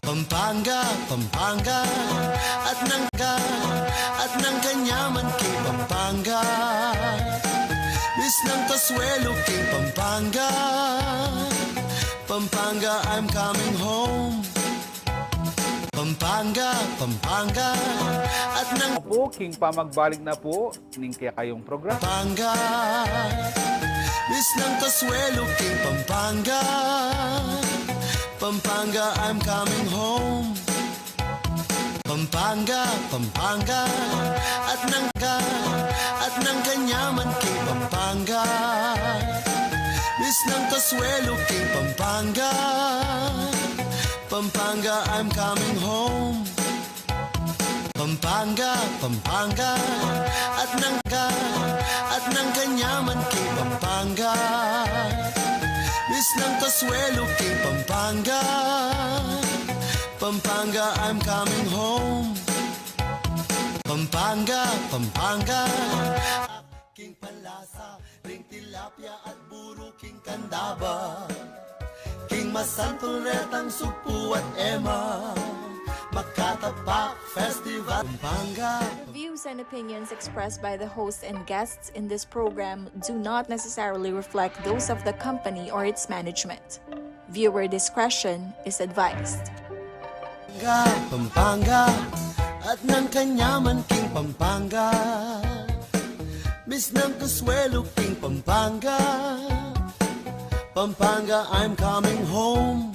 Pampanga, Pampanga, at ng kanyaman kay Pampanga. Miss ng Kasuelo kay Pampanga. Pampanga, I'm coming home. Pampanga, Pampanga, at ng po, King Pamagbalik na po, ning kaya kayong programa. Pampanga. Miss ng Kasuelo kay Pampanga. Pampanga, I'm coming home. Pampanga, Pampanga, at ng kanyaman kay Pampanga. Miss ng Kasuelo kay Pampanga. Pampanga, I'm coming home. Pampanga, Pampanga, at ng kanyaman kay Pampanga. Miss ng Kasuelo kay Pampanga. Pampanga, I'm coming home. Pampanga, Pampanga, aking palasa, ring tilapia at buro, king kandaba, king masantulretang supu at ema, Makatapak Festival, Pampanga. Views and opinions expressed by the host and guests in this program do not necessarily reflect those of the company or its management. Viewer discretion is advised. Pampanga, at ng kanyaman king Pampanga. Miss ng Kasuelo king Pampanga. Pampanga, I'm coming home.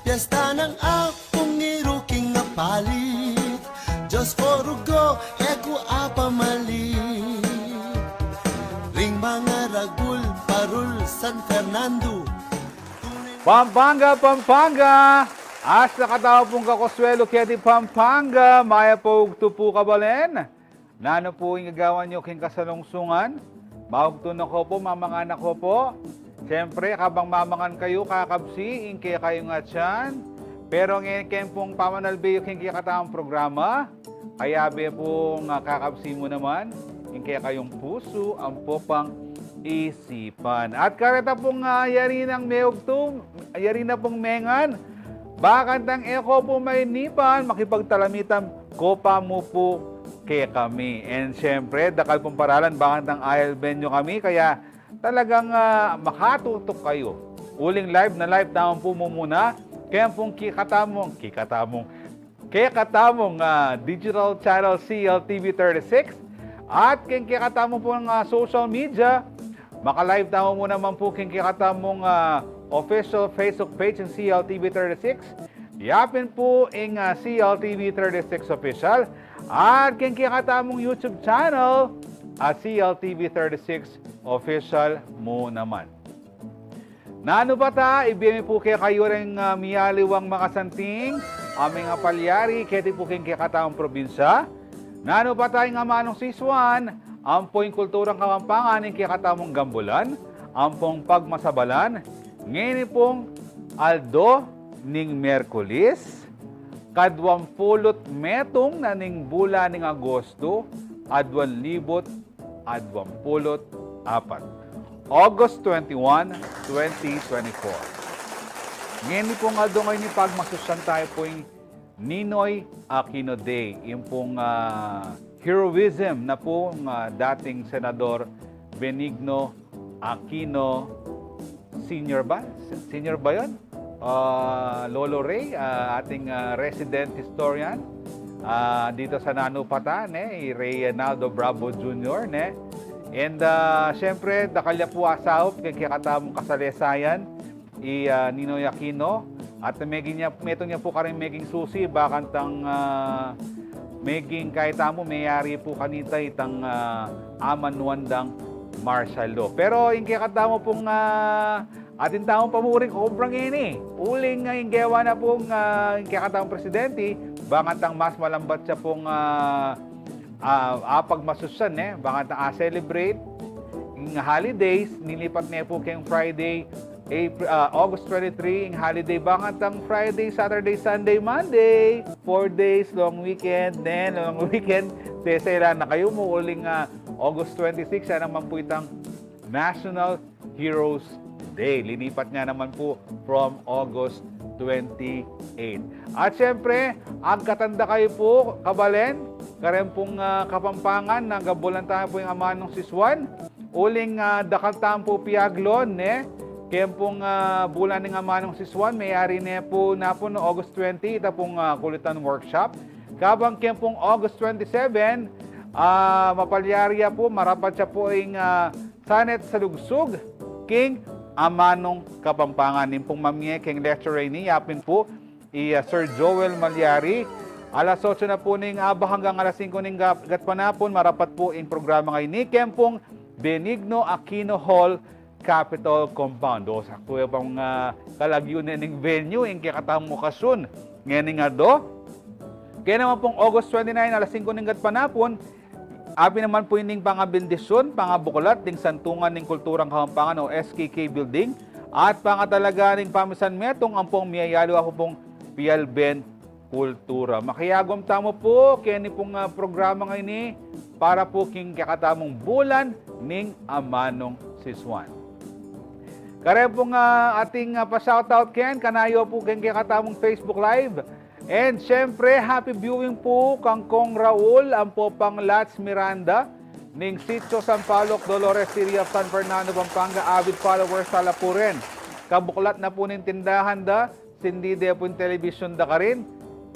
Piyesta ng akong iruking nga palit, Diyos Orugo, Eko Apamalit. Ring mga ragul, parul, San Fernando. Pampanga, Pampanga! As nakatawa pong kakoswelo kaya di Pampanga, maya po tupo kabalen. Nano po yung gagawa nyo king kasalungsungan? Maugtun ako po, mamanganak ko po. Siyempre, kabang mamangan kayo, kakabsi, kaya kayo nga dyan. Pero ngayon kayo pong pamanalbi yung kaya katawang programa. Kaya be pong kakabsi mo naman, kaya kayong puso, ang popang isipan. At kareta pong yari ng meugtum, yari na pong mengan. Bakantang eko po may nipan, makipagtalamitan, kopa mo po kaya kami. And siyempre, dakal pong paralan, bakantang ayal benyo kami, kaya talagang makatutok kayo. Uling live na live naman po mo muna. Kaya pong kikatamong digital channel CLTV36 at kikatamong po ng social media. Maka-live naman mo naman po kikatamong official Facebook page ng CLTV36. Yapin po ang CLTV36 official at kikatamong YouTube channel at CLTV36 official mo naman. Nano ba ta? Ibiyami po kayo rin miyaliwang makasanting aming palyari kaya po kayo kataong probinsya. Nano ba tayo nga manong siswan? Ampong kulturang kamampangan ng kakatamong gambulan, ampong pagmasabalan, ngayon pong Aldo ning Merkulis, kadwampulot metong na ning bula ning Agosto, adwan libot, adwampulot apat. August 21, 2024. Ngayon pong Aldo ngayon ni pagmasusan tayo po yung Ninoy Aquino Day, yung pong heroism na po dating Senador Benigno Aquino Senior ba? Senior ba yun? Lolo Ray, ating resident historian dito sa Nanupatan, Ray Naldo Bravo Jr. And syempre, dakalya po asahop kay katamong kasalesayan Ninoy Aquino at metong niya po karing meging susi bakantang meging kahit amo mayari po kanita itang aman wandang martial law. Pero yung kakatamo pong atin tamong pamuring kukumprang ini. Uling yung gawa na pong yung kakatamong presidente, bakantang mas malambat siya pong pagmasusan, bakantang celebrate yung holidays, nilipat niya po kayong Friday, August 23, yung holiday, bakantang Friday, Saturday, Sunday, Monday, 4 days, long weekend, then long weekend, tesela na kayo mo, uling August 26, yan naman po itang National Heroes day. Lilipat nga naman po from August 28. At syempre, ang katanda kayo po, kabalen, karen pong Kapampangan, nagabulan tayo po yung ama ng siswan. Uling dakaltaan po piaglon, kaya pong bulan ng ama ng siswan, mayari na po na po no August 20, ito pong kulitan workshop. Kabang kaya pong August 27, mapalyarya po, marapat siya po yung sanet sa lugsug, king amanong Kapampangan. Yung pong mamye, king lecturer ni, yapin po, Sir Joel Malyari. Alas 8 na po ning aba hanggang alas 5 ning gatpanapon, marapat po in programa kay ni Kempong Benigno Aquino Hall Capitol Compound. O sa kuya pang kalagyunan ng venue, yung kikatamo kasun. Ngayon nga do. Kaya naman pong August 29, alas 5 ning gatpanapon, abi naman po ining pangabindisyon, pangabukulat, ding Santungan ng Kulturang Kapampangan o SKK Building, at pangatalaga ng Pamisan Metong, ang pong miyayalo ako pong Pialben Kultura. Makiyagom tamo po, kaya ni pong programa ngayon ni, para po king kakatamong bulan ning amanong siswan. Kaya po ating pa-shoutout ken, kanayo po king kakatamong Facebook Live. And syempre, happy viewing po kang Kong Raul, ang po pang Lats Miranda, ning Sitio San Palok, Dolores City of San Fernando, Pampanga, avid followers sa Lapuren. Kabuklat na po ning tindahan da, sindi de po yung television da ka rin.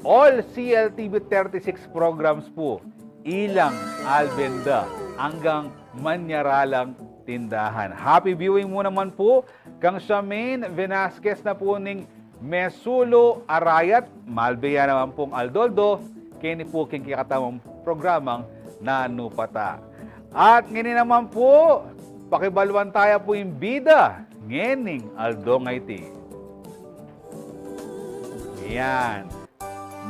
All CLTV 36 programs po, ilang albenda, hanggang manyaralang tindahan. Happy viewing mo naman po kang Shamin Velasquez na po ning Mesulo Arayat, Malbeya naman pong Aldoldo, kini po king kikatamang programang Nanupata. At ngini naman po, pakibaluan tayo po yung bida, ngening Aldo Ngayti. Yan.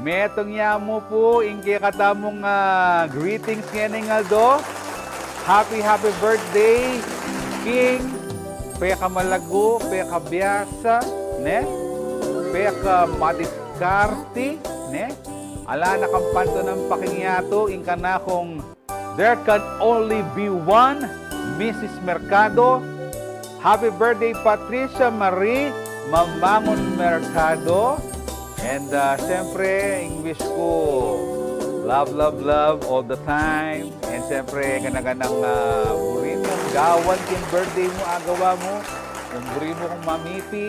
Metong mo po, yung kikatamong greetings ngening Aldo. Happy birthday, King Peka Malago, Peka Biasa, ne? Peka Madiscarte, ne? Ala na kampanto ng pakingyato, inka na kung there can only be one, Mrs. Mercado. Happy birthday, Patricia Marie Mamangon Mercado. And siyempre, English ko, love all the time. And siyempre, ganang burin mo, gawan kin birthday mo, agawa mo. Kung burin mo kung mamiti,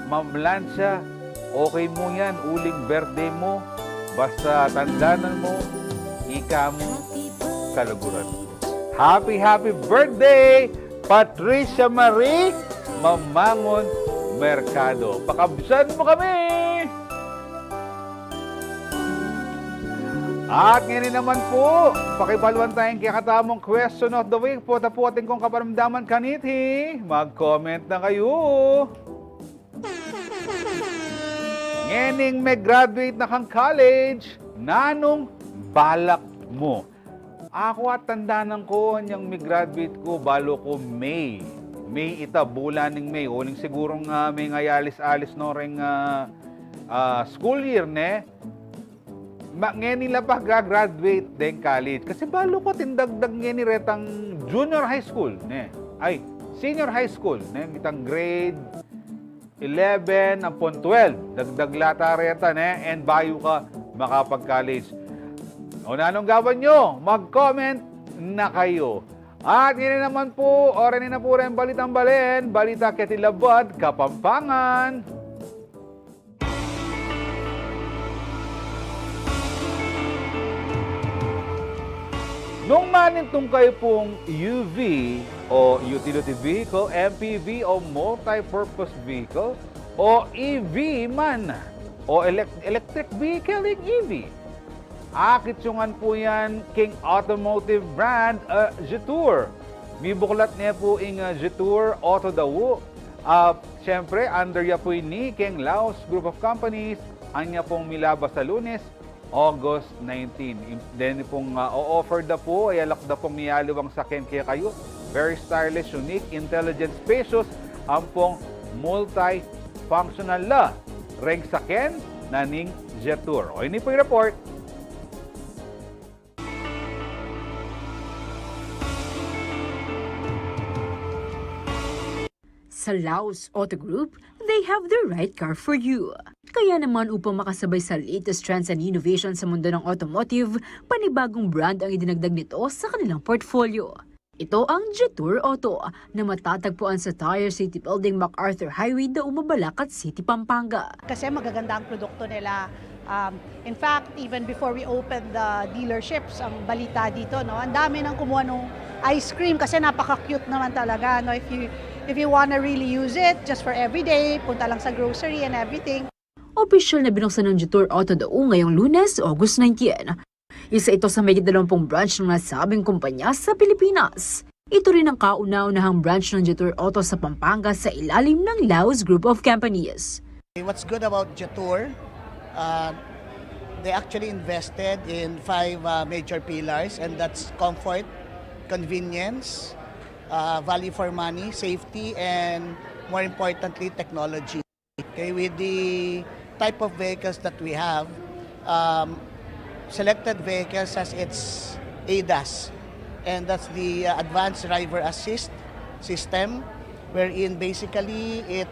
mamlansya, okay mo yan, uling birthday mo. Basta tandanan mo, ika mo, kaluguran mo. Happy birthday, Patricia Marie Mamangon Mercado. Pakabsan mo kami! At ngayon naman po, pakibaluan tayong kakatamong question of the week po. Tapuatin kong kaparamdaman kaniti. Mag-comment na kayo. Ngayon may graduate na kang college, nanong balak mo? Ako at tandanan ko, niyang may graduate ko, balo ko May. May ita, bulan ng May. Uling sigurong may ngayalis-alis no ring school year, ne? Ngayon nila pa graduate din college. Kasi balo ko tindagdag ngayon ni retang junior high school, ne? Ay, senior high school, ne? Itang grade 11 upon 12. Dagdag lata reta, ne? And bayo ka makapag-college. O nanong gawan nyo? Mag-comment na kayo. At yun naman po, oras na po rin Balitang Balen, Balita Ketilabad, Kapampangan. Nung manintong kayo pong UV o utility vehicle, MPV o multi-purpose vehicle o EV man o electric vehicle yung EV. Akitsungan po yan king automotive brand Jetour. May buklat niya po yung Jetour Auto Dawo. Siyempre, under ya po ni King Laos Group of Companies, ang niya pong milabas sa Lunes, August 19. Then pong o-offer na po, ay alak na pong miyaliwang sakyan kaya kayo. Very stylish, unique, intelligent, spacious, ang pong multi-functional la. Reng sakyan na ning Jetour. O ini po yung report. Sa Laos Auto Group, they have the right car for you. Kaya naman upang makasabay sa latest trends and innovation sa mundo ng automotive, panibagong brand ang idinagdag nito sa kanilang portfolio. Ito ang Jetour Auto na matatagpuan sa Tire City Building, MacArthur Highway, Dauma, Balacat City, Pampanga. Kasi magaganda ang produkto nila. In fact, even before we opened the dealerships, ang balita dito, no, ang dami nang kumuha ng ice cream kasi napaka-cute naman talaga. No? If you wanna really use it just for everyday, punta lang sa grocery and everything. Opisyal na binuksan ng Jetour Auto Daung ngayong Lunes, August 19. Isa ito sa may 20 branch ng nasabing kumpanya sa Pilipinas. Ito rin ang kauna-unahang branch ng Jetour Auto sa Pampanga sa ilalim ng Laos Group of Companies. What's good about Jetour, they actually invested in 5 major pillars, and that's comfort, convenience, value for money, safety, and more importantly, technology. Okay, with the type of vehicles that we have, selected vehicles has its ADAS, and that's the Advanced Driver Assist System, wherein basically it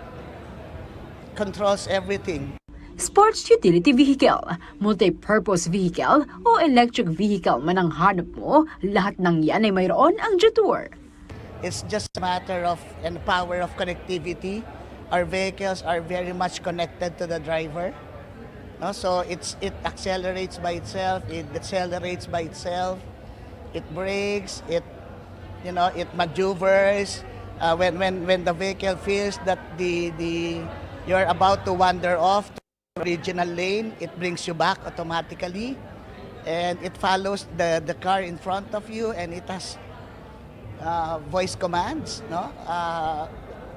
controls everything. Sports utility vehicle, multi-purpose vehicle o electric vehicle man ang hanap mo, lahat ng yan ay mayroon ang Jetour. It's just a matter of and power of connectivity. Our vehicles are very much connected to the driver. No? So it accelerates by itself, it decelerates by itself, it brakes, it maneuvers. When the vehicle feels that you're about to wander off to the original lane, it brings you back automatically, and it follows the car in front of you, and it has voice commands. No,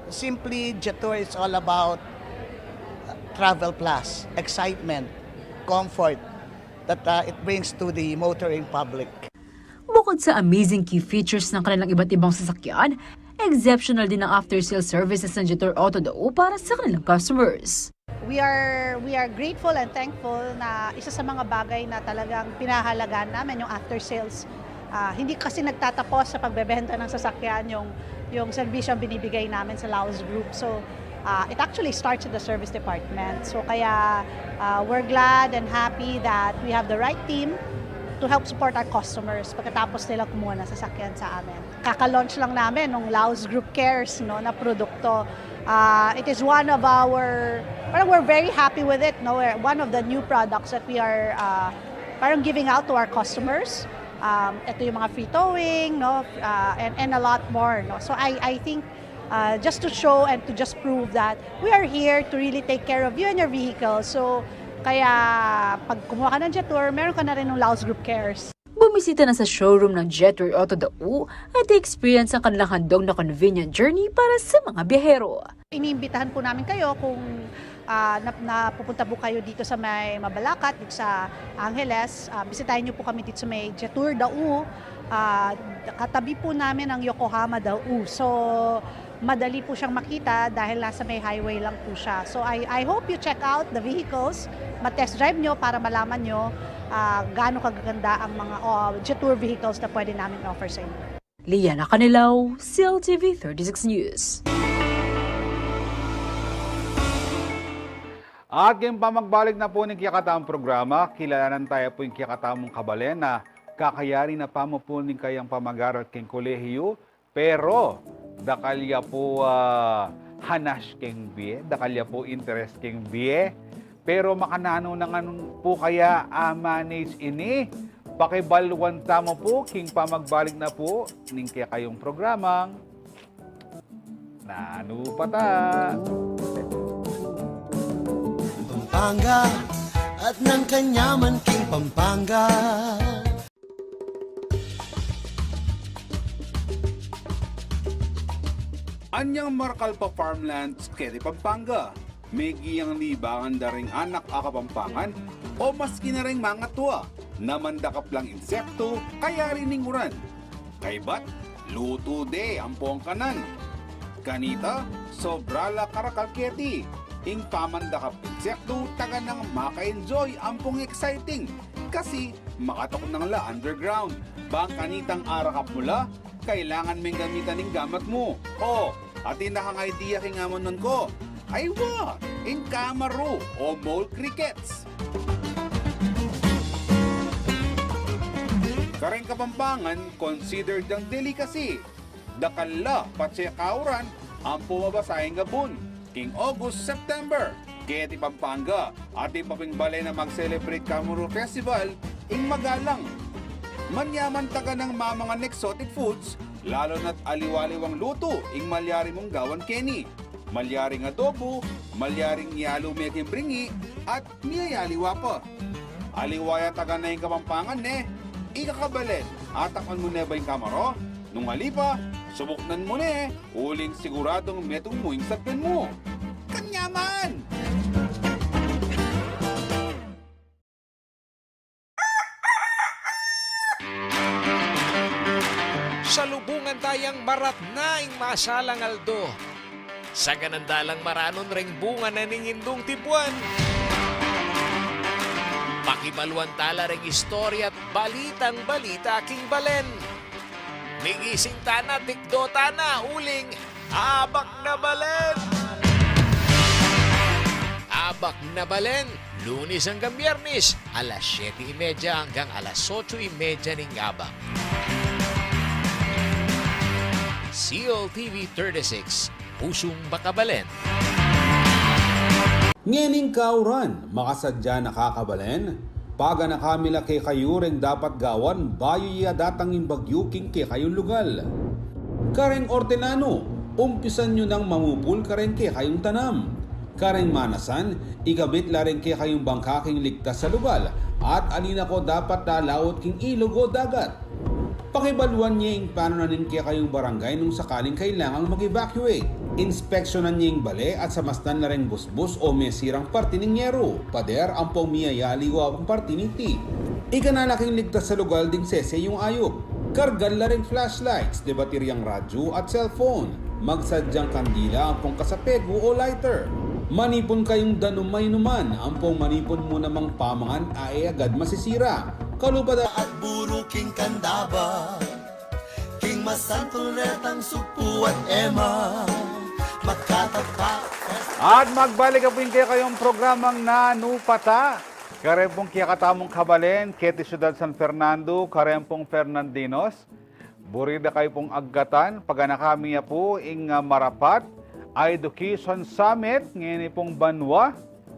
simply Jetour is all about travel plus, excitement, comfort that it brings to the motoring public. Bukod sa amazing key features ng kanilang iba't ibang sasakyan, exceptional din ang after-sales services ng Jetour Auto Daung para sa kanilang customers. We are grateful and thankful na isa sa mga bagay na talagang pinahalagaan namin yung after sales. Hindi kasi nagtatapos sa pagbebenta ng sasakyan yung serbisyo ang binibigay namin sa Laos Group. So it actually starts at the service department. So kaya we're glad and happy that we have the right team to help support our customers pagkatapos nila kumuha ng sasakyan sa amin. Kaka-launch lang namin ng Laos Group Cares, no, na produkto. It is one of we're very happy with it. No? One of the new products that we are parang giving out to our customers. Ito yung mga free towing, no? And a lot more. No? So I think just to show and to just prove that we are here to really take care of you and your vehicle. So kaya pag kumuha ka ng Jetour, meron ka na rin ng Laos Group Cares. Bumisita na sa showroom ng Jetour Auto Daung at experience ang kanilang handog na convenient journey para sa mga biyahero. Iniimbitahan po namin kayo kung napupunta po kayo dito sa may Mabalacat, dito sa Angeles. Bisitahin niyo po kami dito sa may Jetour Daung. Katabi po namin ang Yokohama Daung. So madali po siyang makita dahil nasa may highway lang po siya. So I hope you check out the vehicles, ma-test drive nyo para malaman nyo gaano kagaganda ang mga Jetour vehicles na pwede namin offer sa inyo. Liana Canilaw, CLTV 36 News. At yung pamagbalik na po ng Kiyakataang programa, kilalanan tayo po yung Kiyakataang kabalen na kakayari na pamupunin kayang pamagaral king kolehiyo, pero dakalya po hanas king biye, dakalya po interest king biye, pero makanano na nga po kaya manage ini, pakibalwan tamo po, king pamagbalik na po, ning kaya kayong programang, nano pa ta? Pampanga at ng kanyaman king Pampanga. Anyang Markalpa Farmlands, Keri Pampanga. May giyang libangan da ring anak akapampangan o maski na ring mga tuwa na mandakap lang insekto kaya rininguran. Kaybat, luto de ang kanan. Kanita, sobrala karakalketi. Ing pamandakap insekto taga nang maka-enjoy ampong exciting kasi makatok nang la underground. Bang kanitang arakap mula, kailangan mong gamitan ng gamat mo. O, at inakang idea king amon nun ko. Ay wa, in kamaro o mole crickets. Kareng Kapampangan considered ang delicacy. Dakala patse kauran ang pumabasahing gabon. King August, September. Kaya ti Pampanga at ipapingbale na mag-celebrate Kamuro Festival ing magalang. Manyaman taga ng mga exotic foods, lalo na't aliwaliwang luto ing malyari mong gawan Kenny. Malyaring adobo, malyaring yalo meking bringi, at miyayaliwa pa. Aliwaya taga na yung Kapampangan ikakabalen, atakon mo na ba yung kamaro? Nung halipa, subuknan mo uling siguradong metong mo yung sapin mo. Kanyaman! Salubungan tayang marat na ing masalang aldo. Sa ganandalang maranon ring bunga na ningindong tibuan. Pakibaluan tala ring istorya at balitang balita king balen. Migising tana, tikdo tana, uling, abak na balen! Abak na balen, Lunes hanggang Biyernes, alas 7:30 hanggang alas 8:30 ning abak. CLTV 36, Pusong Bakabalen. Ngening kauran, makasadya nakakabalen. Paga na kamila kay kayo ring dapat gawan, bayo iya datangin bagyuking kay kayong lugal. Kareng ordenano, umpisan nyo nang mamupul kareng kay kayong tanam. Kareng manasan, igabit laring kay kayong bangkaking ligtas sa lugal, at alina ko dapat dalaot king ilog o dagat. Pakibaluan niya yung paano na kay kayong barangay nung sakaling kailangang mag-evacuate. Inspeksyonan niya yung bale at samastan na rin busbus o mesirang parti ng yero. Pader ang pumiyayaliwa ang parti ni T. Ikanalaking ligtas sa lugar ding sese yung ayop. Kargal na rin flashlights, debateryang radyo at cellphone. Magsadyang kandila ang pong kasapego o lighter. Manipon kayong danumay numan, ang pong manipon mo namang pamangan ay agad masisira. Kalubada At buro king kandaba, king masantol retang supu at ema, magkatapak. At magbalik po kayong programang Nanupata. Karempong kiyakatamong kabalen, Keti Ciudad San Fernando, Karempong Fernandinos. Burida kayo pong aggatan, paganakamiya po ing Marapat, Education Summit, ngayon pong Banwa,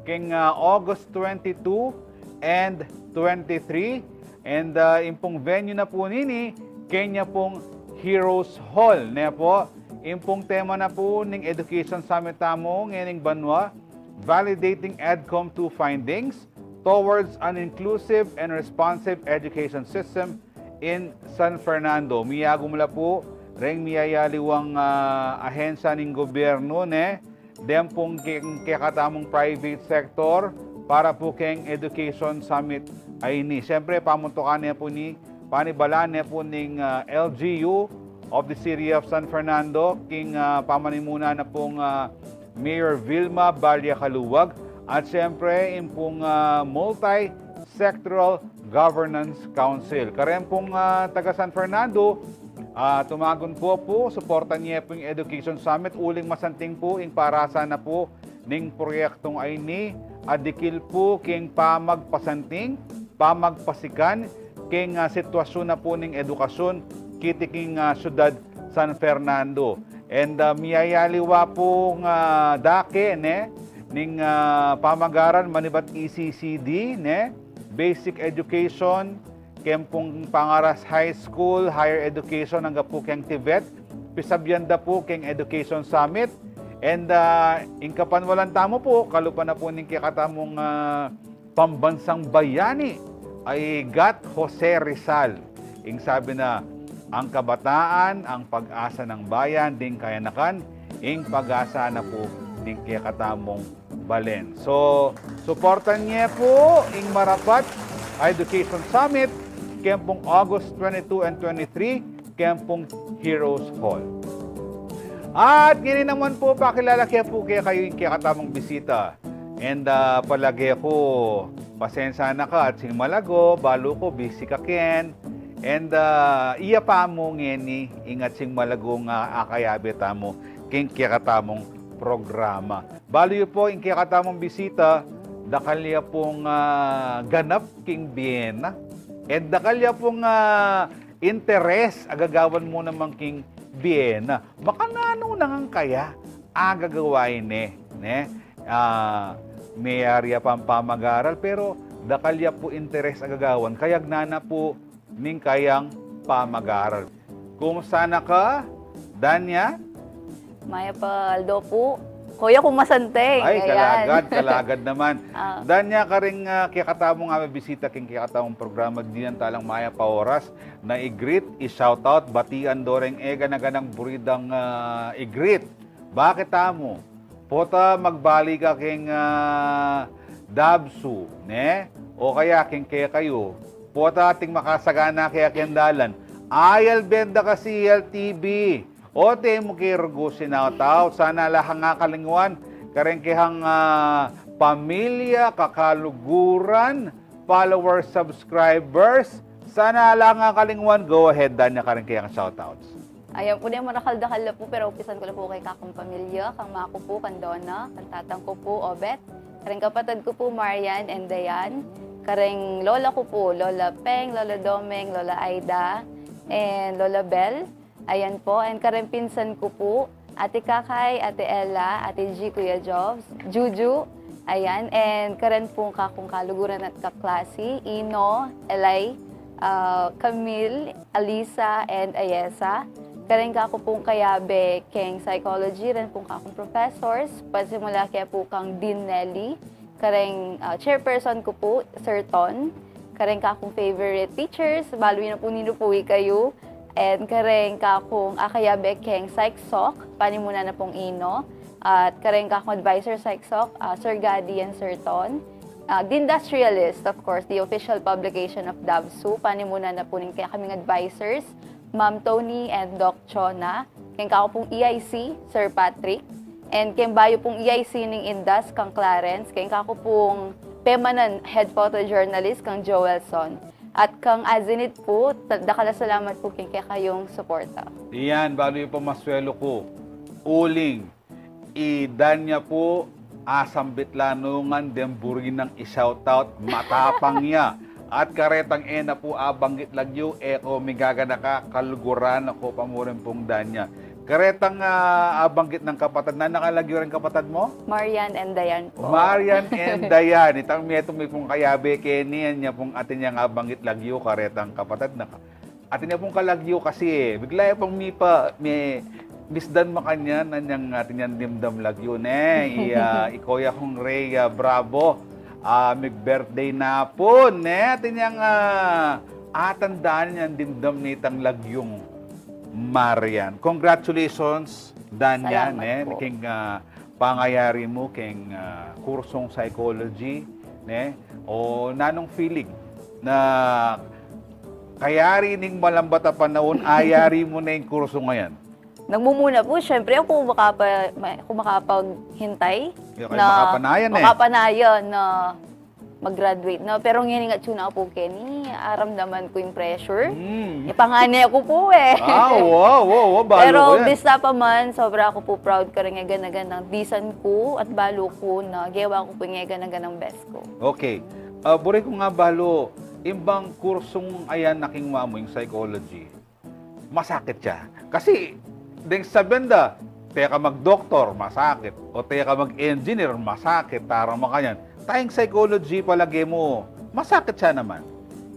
king August 22 and 23. And impong venue na po nini, Kenya pong Heroes Hall. Ne po, impong tema na po ng Education Summit tamo ngayon Banwa, Validating EDCOM 2 Findings Towards an Inclusive and Responsive Education System in San Fernando. Miyago mula po, ring miyayaliwang ahensya ng gobyerno, dem pong kakatamong private sector, para po keng Education Summit ay ni. Siyempre, pamuntukan niya po ni, panibalaan niya po ng LGU of the City of San Fernando, king pamanimuna na pong Mayor Vilma Barria-Caluwag, at siyempre, yung pong Multi-Sectoral Governance Council. Karem pong taga San Fernando, tumagon po, suportan niya po yung Education Summit, uling masanting po, yung parasa na po ning proyektong ay ni, adikil po king pamagpasanting, pamagpasikan, king sitwasyon na po ning edukasyon, kitiking syudad San Fernando. And miyayaliwa po dake, ning pamagaran manibat ECCD, Basic Education, kempong Pangaras High School, Higher Education, hanggang po keng Tibet, pisabyanda po keng Education Summit. And ingkapan walang tamo po, kalupa na po ning kikatamong pambansang bayani ay Gat Jose Rizal. Ing sabi na, ang kabataan, ang pag-asa ng bayan, ding kayanakan, ing pag-asa na po ning kikatamong balen. So, suportan niya po ing Marapat Education Summit, kempong August 22 and 23, kempong Heroes Hall. At ngayon naman po, pakilala po kayo yung kakatamang bisita. And palagi ako, pasensya na ka at sing malago, balo ko, busy ka ken. And iya pa mo ngayon ingat sing malago nga akayabe tamo king kikatamong programa. Baliw po ing kikatamong bisita, dakalya pong ganap king Vienna, and dakalya pong interes agagawan mo naman king Vienna. Baka nano nangang kaya agagawain ne? May area pang pamag-aral, pero dakalya po interes agagawan, kayag nana po ning kayang pamag-aral. Kung sana ka, Danya? Maya Paldo po. Kuya kumasanteng. Ay, kalagad naman. Ah. Danya ka rin kikatamong bisita king kikatamong programa diyan talang maya pa oras na i-greet, i-shoutout, batian doreng ega na ganang buridang i-greet. Bakit amo? Pota magbali ka king Dabsu, ne? O kaya king kaya kayo. Pota ating makasagana kaya kendalan. Ayal benda ka si LTV. O te mo kay Rugo sinautout. Sana lahang nga kalingwan. Kareng kihang pamilya, kakaluguran, followers, subscribers. Sana lang nga kalingwan. Go ahead, Danya, kareng kihang shoutouts. Ayan po na yung marakal-dakal na po, pero upisan ko na po kay kakong pamilya, kang mako po, kang Donna, kang tatang ko po, Obet, kareng kapatid ko po, Marian and Dayan, kareng lola ko po, Lola Peng, Lola Domeng, Lola Aida, and Lola Bell. Ayan po, and kareng pinsan ko po, Ate Kakay, Ate Ella, Ate G, Kuya Jobs, Juju, ayan, and karen po kakong kaluguran at kaklase, Ino, Elay, Camille, Alisa, and Ayesa. Karen kako pong kayabe keng psychology, rin pong kakong professors, pasimula kaya po kang Dean Nelly, kareng chairperson ko po, Sir Ton, kareng kakong favorite teachers, baluin na po nino po kayo, and kareng kakong akayabe keng PsychSoc, panimuna na pong Ino, at kareng kakong advisor PsychSoc, Sir Gadi and Sir Ton. The Industrialist, of course, the official publication of Dabsu, panimuna na po kaya kaming advisors, Ma'am Tony and Doc Chona, kaya kako pong EIC, Sir Patrick, and kaya bayo pong EIC ng Indas, kang Clarence, kaya kako pong Pemanan Head Photojournalist, kang Joelson, at kang Azinit po, salamat po kaya kayong suporta. Iyan, balo yung pamaswelo ko. Uling, idanya po, asambit lanungan, demburin ng i-shoutout, matapang niya. At karetang ena po abanggit lagyo, eko migaga na ka, kaluguran ako pamurin pong Danya. Karetang abanggit ng kapatid, na nakalagyo rin kapatid mo? Marian and Dayan po. Marian and Dayan. Itang may pong kayabe, kenian niya pong atin niyang abanggit lagyo, karetang kapatid na ka. Atin niya pong kalagyo kasi bigla pong may misdan makanya na niyang atin niyang dimdam lagyo, ikoya kong Ray Bravo. Mag-birthday na po, atin niyang atandaan niyang dimdam nitang lagyong Marian. Congratulations, Danya, king pangayari mo, king kursong psychology, o nanong feeling na kayari ning malambata panahon, ayari mo na yung kurso ngayon? Nagmumuna po, syempre ako makapaghintay makapanayan na mag-graduate na. Pero ngayon nga tuna po, Kenny, aramdaman ko yung pressure. Ipangani ako po Wow, balo pero ko yan. bista pa man, sobra ako po proud ka rin nga ganang bisan ko at balo ko na gawa ko po nga ganang best ko. Okay. Buri ko nga balo, imbang kursong ayan naking mamo yung psychology, masakit siya. Kasi, ding sa benda, teka mag-doktor, masakit. O teka mag-engineer, masakit. Tarang makanyan. Tayong psychology palagi mo, masakit siya naman.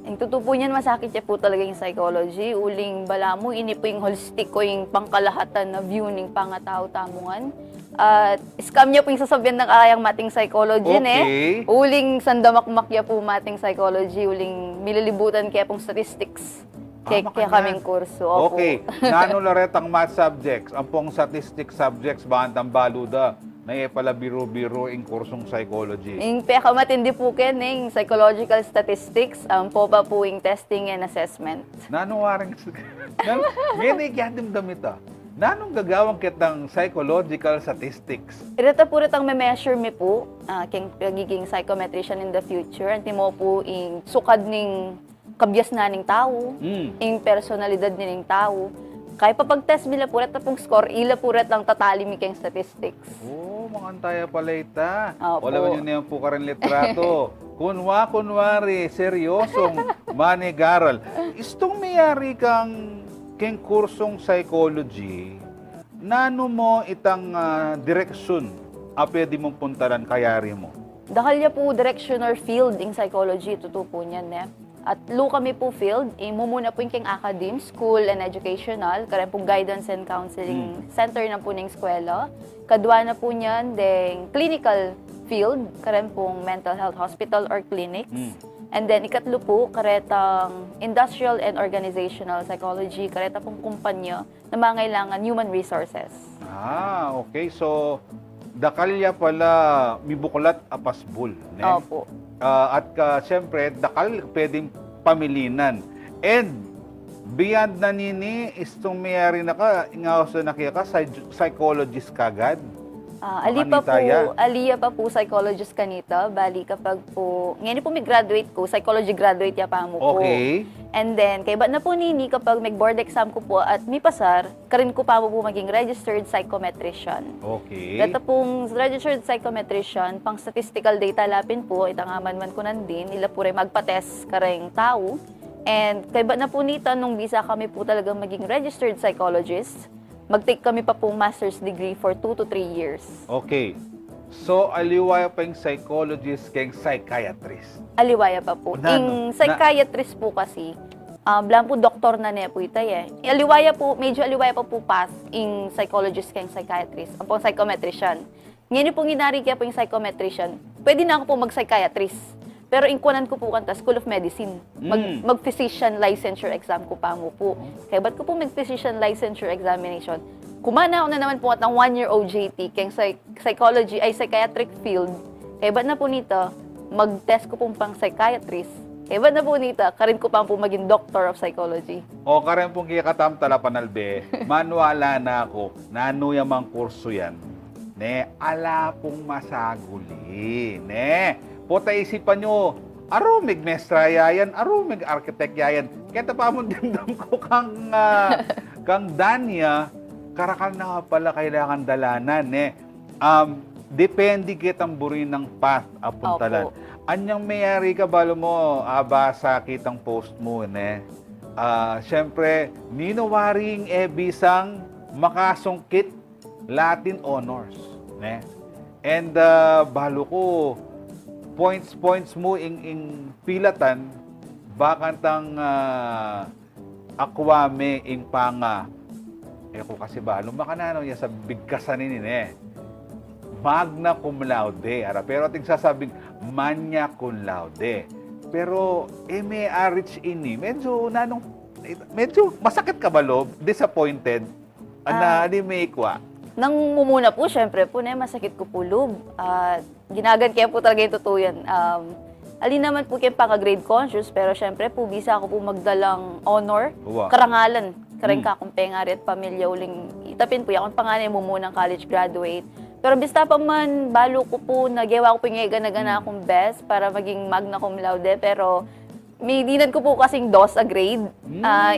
Ang totoo po niyan, masakit siya po talaga yung psychology. Uling bala mo, ini po yung holistic ko yung pangkalahatan na view ng pangatao-tamungan. At scam niya po yung sasabihan ng kayang mating psychology, Okay. Uling sandamakmakya po mating psychology, uling mililibutan kaya pong statistics. Kaya kaming kurso. Opo. Okay. Nano laretang math subjects, ang pong statistics subjects, bahantang baluda, na pala biro-biro in kursong psychology. Yung matindi po yung psychological statistics, po pa po yung testing and assessment. Nano waring, may kyatim damit nanong gagawang kitang psychological statistics? Irata po ritang me-measure mi po, keng pagiging psychometrician in the future, anti mo po yung sukad ning kabyas na ning tao, yung personalidad ni ning tao. Kaya papag-test nila purat na pong score, ila purat lang tatali mi keng statistics. Oh, makantaya pala ita. Opo. Wala man yun na po ka rin litrato. Kunwari, seryosong manigaral. Istong mayari kang kursong psychology, nano mo itang direksyon a pwede mong puntaran kayari mo? Dahil ya po direction or field in psychology, totoo po niyan, ne? At kami po field, mumuna po yung king academe, school and educational, kaya po guidance and counseling center na po ng eskwela. Kadwa na po niyan, deng clinical field, kaya pong mental health hospital or clinics. And then, ikatlo po, karetang industrial and organizational psychology, kareta pong kumpanya na mangailangan human resources. Ah, okay. So, dakalya pala mibuklat apasbul. Ne? Opo. Siyempre, dakal pwedeng pamilinan. And, beyond na nini, istong mayari na ka, ingawasa na kaya ka, psychologist kagad. Aliya pa po psychologist kanita. Bali kapag po, ngayon po may graduate ko, psychology graduate ya pa mo po. Okay. And then, kaya ba na po nini kapag may board exam ko po at may pasar, karin ko pa mo po maging registered psychometrician. Okay. Dito pong registered psychometrician, pang statistical data lapin po, itangaman man ko nandin, ila po rin magpa-test kareng tao. And kaya ba na po nita, nung visa kami po talagang maging registered psychologist, mag-take kami pa pong master's degree for 2 to 3 years. Okay. So, aliwaya pa yung psychologist kayong psychiatrist. Aliwaya pa po. Yung psychiatrist po kasi, bilang po doktor na niya po ito eh. Medyo aliwaya pa po pas yung psychologist kayong psychiatrist. Ang pong psychometrician. Ngayon pong ginari kaya po yung psychometrician, pwede na ako po mag-psychiatrist. Pero inkunan ko po kanta School of Medicine. Mag-physician licensure exam ko pa mo po. Kaya ba't ko po mag-physician licensure examination? Kumana ako na naman po at ng 1-year OJT kayong psychiatric field. Kaya ba't na po nito, mag-test ko pong pang psychiatrist. Kaya ba't na po nito, karin ko pa po maging doctor of psychology. O, karin pong kikatam talapanalbe, manuala na ako, nanuya mang kurso yan. Ne, ala pong masaguli. Ne, puta isipan nyo, arumig mestra yayan, arumig architect yayan. Kaya pa mo dimdam ko kang Danya, karakal na pala kailangan dalanan. Ne. Depende kitang burin ng path apuntalan. Anyang mayari ka balo mo, abasa kitang post mo. Ne. Siyempre, ninowaring bisang makasungkit Latin honors. Ne. And balo ko, points mo in pilatan bakantang akwame ing panga ko kasi ba lumakanano ya sa bigkasan ni magna cum laude pero ating sasabing magna cum laude pero MA-RH ini medyo masakit ka ba loob, disappointed na di may ikwa. Nang mumuna po, syempre po na masakit ko po loob. Ginagan kaya po talaga yung totoo yan. Alin naman po kayo paka-grade conscious, pero syempre po, bisa ako po magdalang honor, karangalan, kareng kakumpengari at pamilya uling itapin po. Yakong panganay mo munang college graduate. Pero bista pa man, balo ko po, nagawa ko po yung gana akong best para maging magna cum laude, pero may dinad ko po kasing DOS a grade.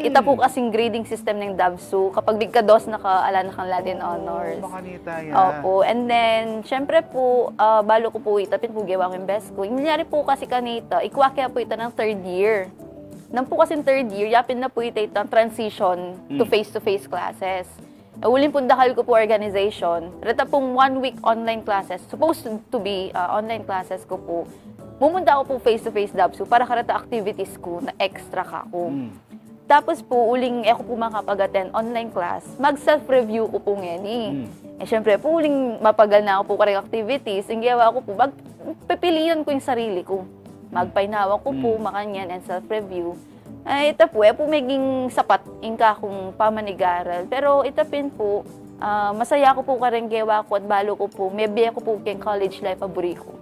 Ita po kasing grading system ng DAVSU. Kapag di ka DOS, nakaala na kang Latin Honors. Makanita yan. Opo. And then, syempre po, balo ko po itapin po gawa ko yung best ko. Yung nangyari po kasi kanita, ikuha kaya po ito ng 3rd year. Nang po kasi 3rd year, yapin na po ito ang transition to face-to-face classes. Ulin po dahil ko po organization. Reta pong 1 week online classes. Supposed to be online classes ko po. Pumunta ako po face-to-face DAVSU para karata activities ko na extra ka ko. Tapos po, uling ako po makapag-attend online class, mag-self-review ko po ngayon syempre po, uling mapagal na ako po kareng activities, ang gawa ko po, pipilian ko yung sarili ko. Magpainawa ko po, makanyan, and self-review. Ito po, po maging sapat inka kung pamanigaral. Pero ito pin po, masaya ko po kareng gawa ko at balo ko po, may biya ko po kayong college life aburi ko.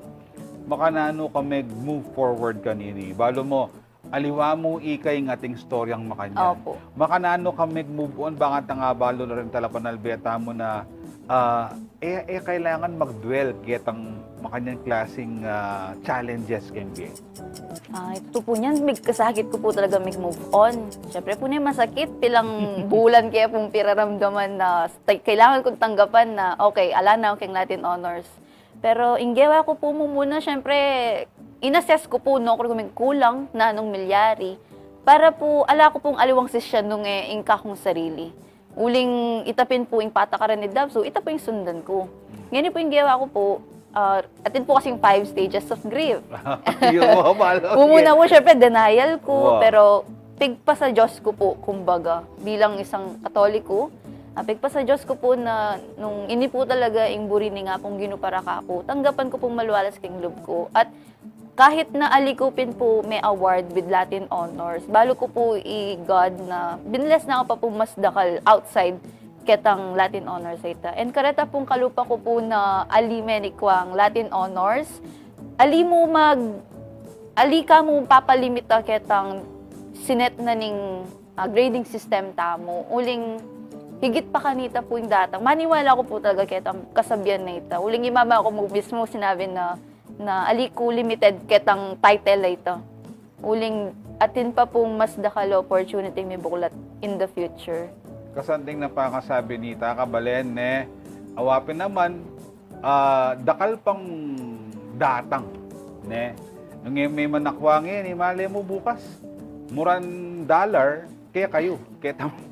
Makanano ka move forward kanini. Balo mo, aliwa mo ikay ng ating storyang makanyan. Opo. Makanano ka move on, baka nga balo na rin talapan albeta mo na kailangan mag-dwell kitang makanyang klaseng challenges kembe. Ito po niyan, may kasakit ko po talaga mag-move on. Siyempre po niya masakit, pilang bulan kaya pong piraramdaman na kailangan kong tanggapan na, okay, ala na akong Latin Honors. Pero inggewa ko po muna, siyempre, inassess ko po, no, kung may kulang na nung milyari, para po, ala ko pong aliwang sisya nung ingka kong sarili. Uling itapin po yung patakaran ni Dab, so ita po yung sundan ko. Ngayon po yung gawa ko po, atin po kasing 5 stages of grief. Muna po, syempre, denial ko, pero pigpa sa Diyos ko po, kumbaga, bilang isang Katoliko, pigpa sa Diyos ko po na nung ini po talaga yung burini nga pong ginupara ka ako, tanggapan ko pong maluwalas king loob ko. At kahit na alikupin po may award with Latin Honors, balo ko po i-God na binless na ako pa po mas dakal outside ketang Latin Honors ita. And kareta pong kalupa ko po na ali menikwang Latin Honors, ali ka mo papalimita ketang sinet na ning grading system tamo. Uling higit pa kanita po yung datang. Maniwala ko po talaga ketang kasabihan na ita. Uling imama ko mo mismo sinabi na aliku limited ketang title ito. Uling atin pa pong mas dakal opportunity may buklat in the future. Kasanting na pakasabi ni Taka Balen, awapin naman, dakal pang datang, nung may manakwangin, mali mo bukas, muran dollar, kaya kayo, kaya tamang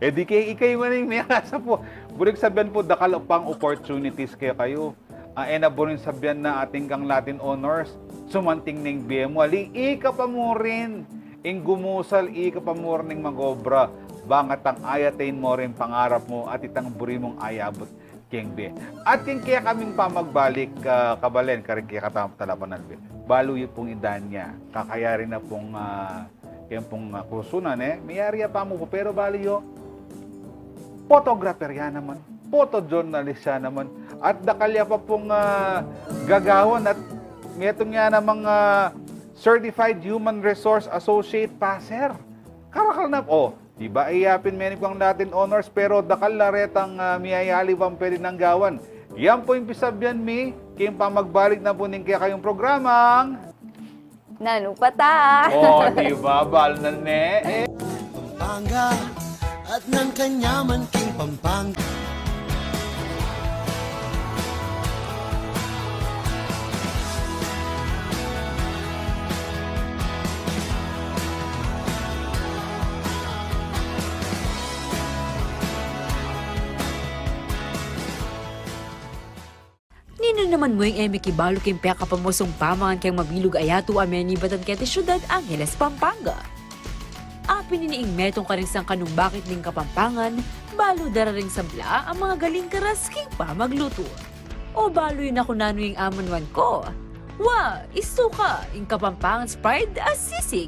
di kaya ikayo man yung may kasa po. Bulig sabihan po, dakal pang opportunities kaya kayo. Nabunin sabihan na ating kang Latin Honors, sumanting ning BMO, ika pa mo rin, ing gumusal, ika pa mo rin magobra, bangat ang ayatain mo rin pangarap mo at itang buri mong ayabot kengbe. At king kaya kaming pamagbalik kabalen, karing kaya katalapanan be. Balo yung pong idan niya, kakayari na pong kursunan mayari pa mo po, pero balo yung photographer yan naman, photojournalist siya naman, at dakalya pa pong gagawan at metong nga namang Certified Human Resource Associate Passer. Karakal na, diba iyapin menik pang Latin Honors, pero dakal laretang miyayali pang pwede ng gawan. Yan po yung pisabyan kayong pa magbalik na po ning kaya kayong programang Nanupata! Diba, bal na Pampanga at ng kanyaman king Pampanga. Nino naman mo yung Kibalo kim peka pamusong pamangan kayang mabilog ayato ameni batan kete syudad Angeles, Pampanga. Apin iniing metong karinsang kanong bakit ning Kapampangan, balo dararing sabla ang mga galing karas king pa magluto. O balo yun ako nano yung amanwan ko. Isuka ing Kapampangan's pride as sisig.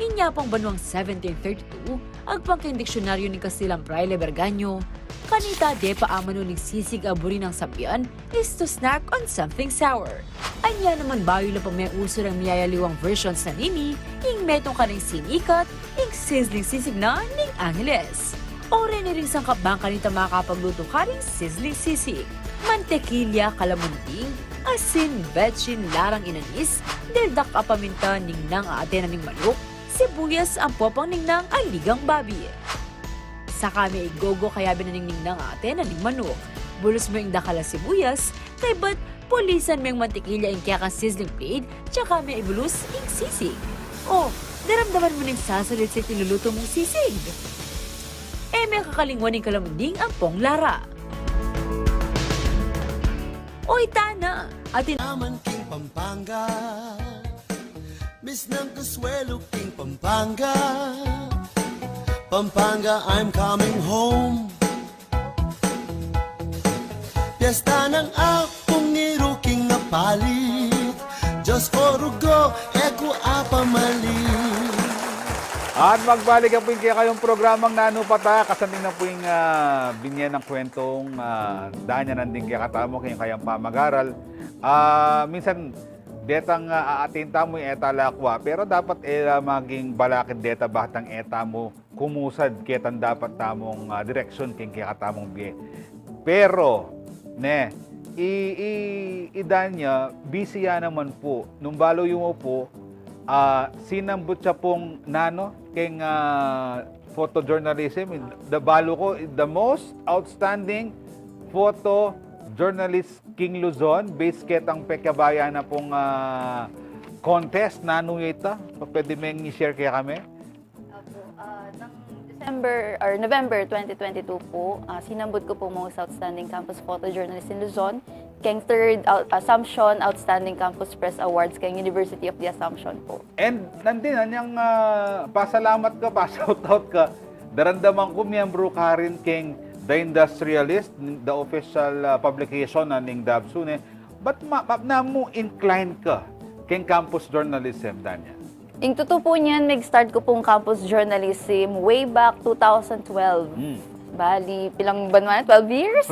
Inyapang banwang 1732, agpangking diksyonaryo ni Kasilang Fraile Berganyo, kanita de paamano ning sisig aburi ng sabian is to snack on something sour. Anya naman bayo lang pang may uso ng miyayaliwang versions na nini, ing metong kaning sinikat, ing sizzling sisig na ning Angeles. O rin ring sangkap bang kanita makakapagluto karing sizzling sisig. Mantekilya, kalamunting, asin, betchin, larang inanis, deldak apaminta ning nang aatena ning manok, sibuyas ang popang ning nang aligang babi. Sa kami igogo kaya binaningning ng ate na ning manok. Bulos mo yung dakala sibuyas, kay ba't pulisan mo yung mantikilya yung kaya kang sizzling plate, tsaka may ibulus yung sisig. Daramdaman mo ning sasalit sa tinuluto mong sisig. May kakalingwan yung kalamunding ang pong lara. Tana, atin Naman king Pampanga, Miss ng Kasuelo king Pampanga. Pampanga, I'm coming home. Piyesta ng akong niruking na palit, Diyos ko rugo, eko apamalit. At magbalik po yung kaya kayong programang Nanupata, kasanting na po yung binyan ng kwentong daan niya nanding kaya katamo kayong kayang pamag-aral. Minsan, detang aatinta mo yung eta lakwa, pero dapat maging balakid deta batang eta mo kumusad ketan dapat tamong direksyon ken kaya katamong biye. Pero ne idanya busy ya naman po nung balo yung po sinambot siya pong nano keng photojournalism. The balo ko the most outstanding photojournalist King Luzon based ketang pekabayan na pong contest nano ita. Pwede mong i-share kaya kami? November 2022 po, sinambot ko po most outstanding campus photojournalist in Luzon, keng third Assumption Outstanding Campus Press Awards keng University of the Assumption po. And nandin, anyang pasalamat ka, pa-shoutout ka. Darandaman ko miyembro ka rin keng The Industrialist, the official publication na ning Dabsune. Ba't na mo inclined ka keng campus journalism, Danya? Yung totoo po niyan, nag-start ko pong campus journalism way back 2012. Bali, pilang banwa na? 12 years?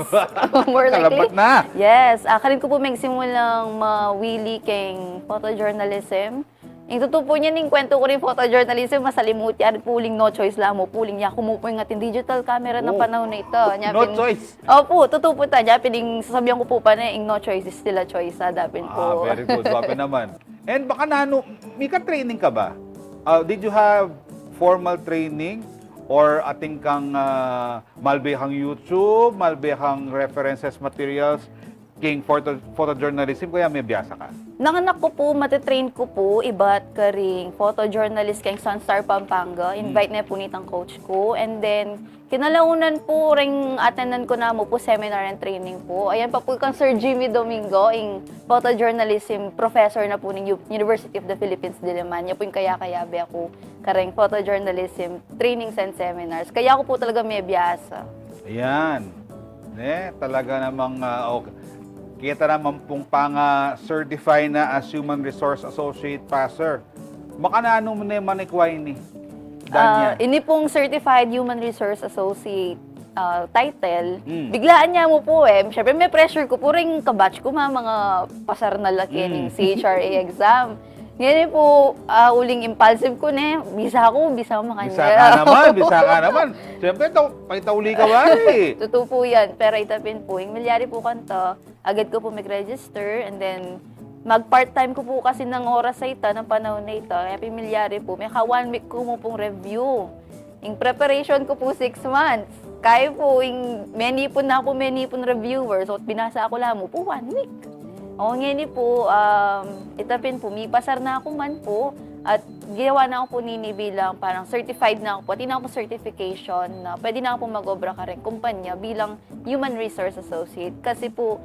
More likely. Kalabat na. Yes. Karin ko po magsimulang mawili keng photojournalism. Yung totoo po niyan, yung kwento ko rin photojournalism, masalimuti. Arit puling no choice lang mo. Puling niya, kumupo yung ating digital camera ng panahon na ito. No choice. Opo, totoo po tayo. Piling sasabihan ko po pa na yung no choice is still a choice. Dapin po. Very good. Wapen naman. And baka may ka-training ka ba? Did you have formal training or ating kang malbehang YouTube, malbehang references materials, king photojournalism, kaya may biyasa ka? Nanganak ko po, matitrain ko po, iba't karing photojournalist kay Sunstar Pampanga. Invite na po nitang coach ko. And then, kinalaunan po, ring attendan ko na mo po seminar and training po. Ayan pa po kang Sir Jimmy Domingo, yung photojournalism professor na po ng University of the Philippines, Diliman. Niya po yung kaya-kayabi ako karing photojournalism trainings and seminars. Kaya ako po talaga may biyasa. Ayan. Talaga namang kita naman pong certify na as Human Resource Associate Passer. Baka na ano mo na yung manikway ni Danya? Ini pong Certified Human Resource Associate title, biglaan niya mo po Siyempre may pressure ko po rin kabatch ko mga pasar na laki ng CHRA exam. Ngayon po, uling impulsive ko bisa ako makanya. Bisa ka naman. Siyempre, paitauli ka ba Totoo po yan. Pero itapin po, yung milyari po kanto, agad ko po mag-register and then mag-part-time ko po kasi ng oras sa ita, ng panahon na ito. Kaya pimilyari po, may 1 week ko mo pong review. Yung preparation ko po 6 months. Kaya po, yung many po reviewers. So, binasa ako lang mo po 1 week. O ngayon po, itapin po, may pasar na ako man po. At ginawa na ako po nini bilang parang certified na ako po. Pati na ako certification na pwede na ako po mag-obra ka rin kumpanya bilang Human Resource Associate. Kasi po,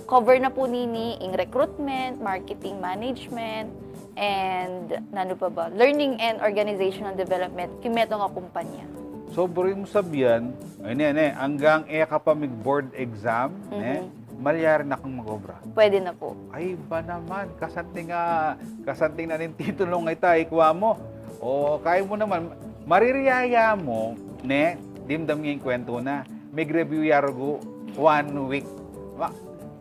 cover na po nini in recruitment, marketing management, and learning and organizational development. Kimeto nga kumpanya. So, buri mo sabihan, hanggang ka pa mag-board exam, malyari na kang mag-obra. Pwede na po. Ay ba naman, kasanting na rin titulong ay ikuha mo. O kaya mo naman, maririyaya mo, dimdam nga yung kwento na, may review yargo 1 week.